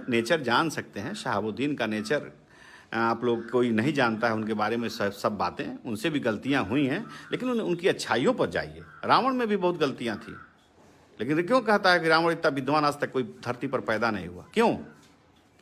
Nature जान सकते हैं, शहाबुद्दीन का नेचर आप लोग कोई नहीं जानता है, उनके बारे में सब बातें, उनसे भी गलतियां हुई हैं, लेकिन उनकी अच्छाइयों पर जाइए। रावण में भी बहुत गलतियां थी, लेकिन क्यों कहता है कि रावण इतना विद्वान आज तक कोई धरती पर पैदा नहीं हुआ? क्यों?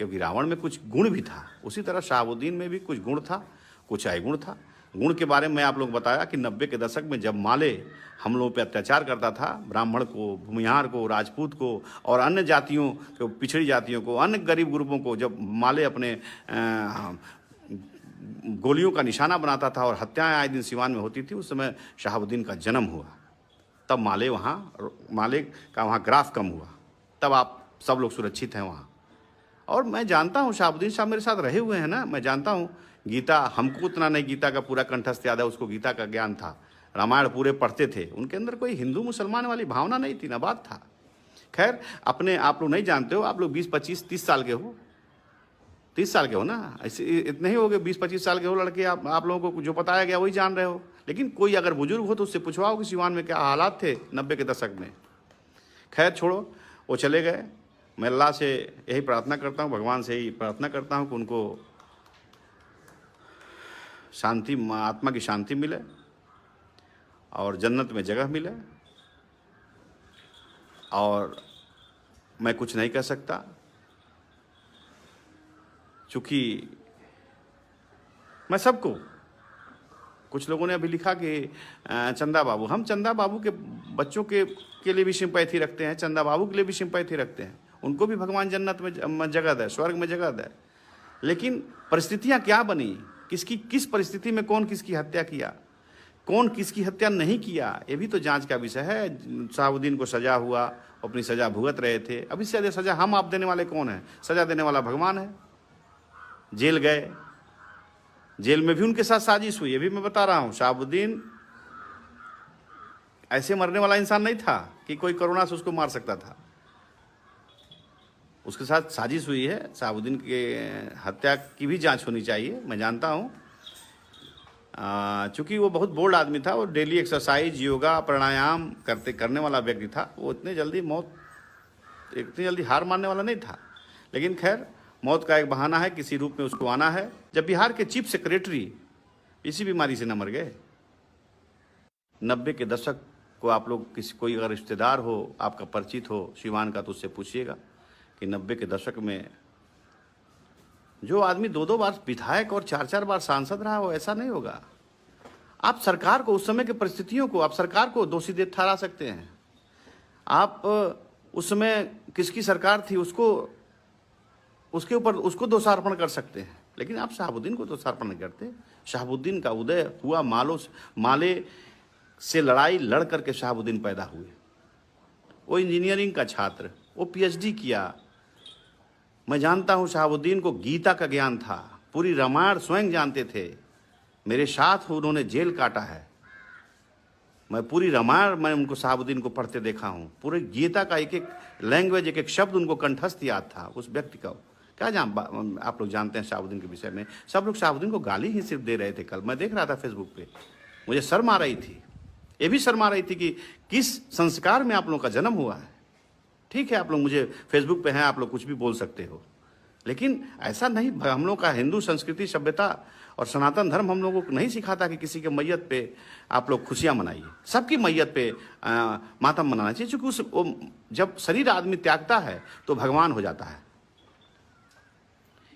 क्योंकि रावण में कुछ गुण भी था। उसी तरह शहाबुद्दीन में भी कुछ गुण था, कुछ अवगुण था। गुण के बारे में आप लोग बताया कि 90 के दशक में जब माले हम लोगों पर अत्याचार करता था, ब्राह्मण को, भूमिहार को, राजपूत को और अन्य जातियों को, पिछड़ी जातियों को, अन्य गरीब ग्रुपों को जब माले अपने गोलियों का निशाना बनाता था और हत्याएं आए दिन सिवान में होती थी, उस समय शहाबुद्दीन का जन्म हुआ। तब माले का वहाँ ग्राफ कम हुआ, तब आप सब लोग सुरक्षित हैं वहाँ। और मैं जानता हूँ शहाबुद्दीन साहब मेरे साथ रहे हुए हैं ना, मैं जानता हूँ। गीता हमको उतना नहीं, गीता का पूरा कंठस्थ याद है, उसको गीता का ज्ञान था, रामायण पूरे पढ़ते थे। उनके अंदर कोई हिंदू मुसलमान वाली भावना नहीं थी, ना बात था। खैर, अपने आप लोग नहीं जानते हो, आप लोग 20, 25, 30 साल के हो, 30 साल के हो ना, ऐसे इतने ही हो गए, 20, 25 साल के हो लड़के। आप लोगों को जो बताया गया वही जान रहे हो। लेकिन कोई अगर बुजुर्ग हो तो उससे पूछवाओ कि सिवान में क्या हालात थे 90 के दशक में। खैर छोड़ो, वो चले गए। मैं अल्लाह से यही प्रार्थना करता हूँ, भगवान से यही प्रार्थना करता हूँ कि उनको शांति, आत्मा की शांति मिले और जन्नत में जगह मिले। और मैं कुछ नहीं कह सकता, चूँकि मैं सबको, कुछ लोगों ने अभी लिखा कि चंदा बाबू, हम चंदा बाबू के बच्चों के लिए भी सिंपैथी रखते हैं, चंदा बाबू के लिए भी सिंपैथी रखते हैं, उनको भी भगवान जन्नत में जगह दे, स्वर्ग में जगह दे। लेकिन परिस्थितियां क्या बनी, किस परिस्थिति में कौन किसकी हत्या किया, कौन किसकी हत्या नहीं किया, ये भी तो जांच का विषय है। शहाबुद्दीन को सजा हुआ, अपनी सजा भुगत रहे थे। अभी से सजा हम आप देने वाले कौन है? सजा देने वाला भगवान है। जेल गए, जेल में भी उनके साथ साजिश हुई, ये भी मैं बता रहा हूँ। शहाबुद्दीन ऐसे मरने वाला इंसान नहीं था कि कोई करुणा से उसको मार सकता था, उसके साथ साजिश हुई है। शहाबुद्दीन के हत्या की भी जांच होनी चाहिए, मैं जानता हूँ। चूँकि वो बहुत बोल्ड आदमी था, वो डेली एक्सरसाइज, योगा, प्राणायाम करने वाला व्यक्ति था। वो इतनी जल्दी हार मानने वाला नहीं था। लेकिन खैर, मौत का एक बहाना है, किसी रूप में उसको आना है। जब बिहार के चीफ सेक्रेटरी इसी बीमारी से न मर गए। 90 के दशक को आप लोग, कोई अगर रिश्तेदार हो, आपका परिचित हो सिवान का, तो उससे पूछिएगा कि 90 के दशक में जो आदमी 2-2 बार विधायक और 4-4 बार सांसद रहा हो, ऐसा नहीं होगा। आप सरकार को, उस समय की परिस्थितियों को, आप सरकार को दोषी ठहरा सकते हैं। आप उस समय किसकी सरकार थी, उसके ऊपर उसको दोषारोपण कर सकते हैं, लेकिन आप शहाबुद्दीन को दोषारोपण नहीं करते। शहाबुद्दीन का उदय हुआ माले से लड़ाई लड़ करके शहाबुद्दीन पैदा हुए। वो इंजीनियरिंग का छात्र, वो PhD किया। मैं जानता हूँ शहाबुद्दीन को गीता का ज्ञान था, पूरी रामायण स्वयं जानते थे। मेरे साथ उन्होंने जेल काटा है। मैं पूरी रामायण मैं उनको, शहाबुद्दीन को पढ़ते देखा हूँ। पूरे गीता का एक एक लैंग्वेज, एक एक शब्द उनको कंठस्थ याद था उस व्यक्ति का। क्या आप लोग जानते हैं शहाबुद्दीन के विषय में? सब लोग शहाबुद्दीन को गाली ही सिर्फ दे रहे थे। कल मैं देख रहा था फेसबुक पे, मुझे शर्म आ रही थी, ये भी शर्म आ रही थी कि किस संस्कार में आप लोगों का जन्म हुआ है। ठीक है, आप लोग मुझे फेसबुक पे हैं, आप लोग कुछ भी बोल सकते हो, लेकिन ऐसा नहीं। हम लोग का हिंदू संस्कृति, सभ्यता और सनातन धर्म हम लोगों को नहीं सिखाता कि किसी के मैयत पे आप लोग खुशियां मनाइए। सबकी मैयत पे मातम मनाना चाहिए, क्योंकि जब शरीर आदमी त्यागता है तो भगवान हो जाता है।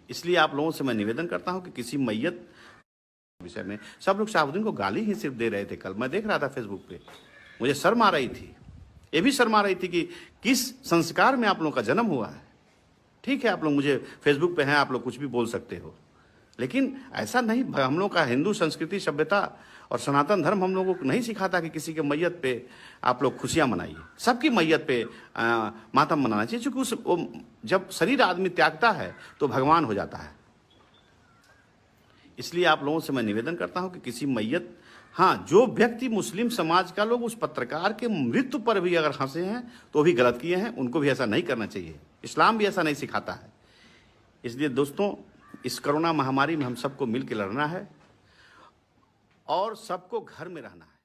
इसलिए आप लोगों से मैं निवेदन करता हूं कि किसी मैयत विषय में, सब लोग शहाबुद्दीन को गाली ही सिर्फ दे रहे थे। कल मैं देख रहा था फेसबुक पे, मुझे शर्म आ रही थी, ये भी शर्म आ रही थी कि किस संस्कार में आप लोगों का जन्म हुआ है। ठीक है, आप लोग मुझे फेसबुक पे हैं, आप लोग कुछ भी बोल सकते हो, लेकिन ऐसा नहीं। हम लोग का हिंदू संस्कृति, सभ्यता और सनातन धर्म हम लोगों को नहीं सिखाता कि किसी के मैयत पे आप लोग खुशियां मनाइए। सबकी मैयत पे मातम मनाना चाहिए, क्योंकि जब शरीर आदमी त्यागता है तो भगवान हो जाता है। इसलिए आप लोगों से मैं निवेदन करता हूं कि किसी मैयत, हाँ, जो व्यक्ति मुस्लिम समाज का लोग उस पत्रकार के मृत्यु पर भी अगर हंसे हैं तो भी गलत किए हैं, उनको भी ऐसा नहीं करना चाहिए। इस्लाम भी ऐसा नहीं सिखाता है। इसलिए दोस्तों, इस कोरोना महामारी में हम सबको मिल के लड़ना है और सबको घर में रहना है।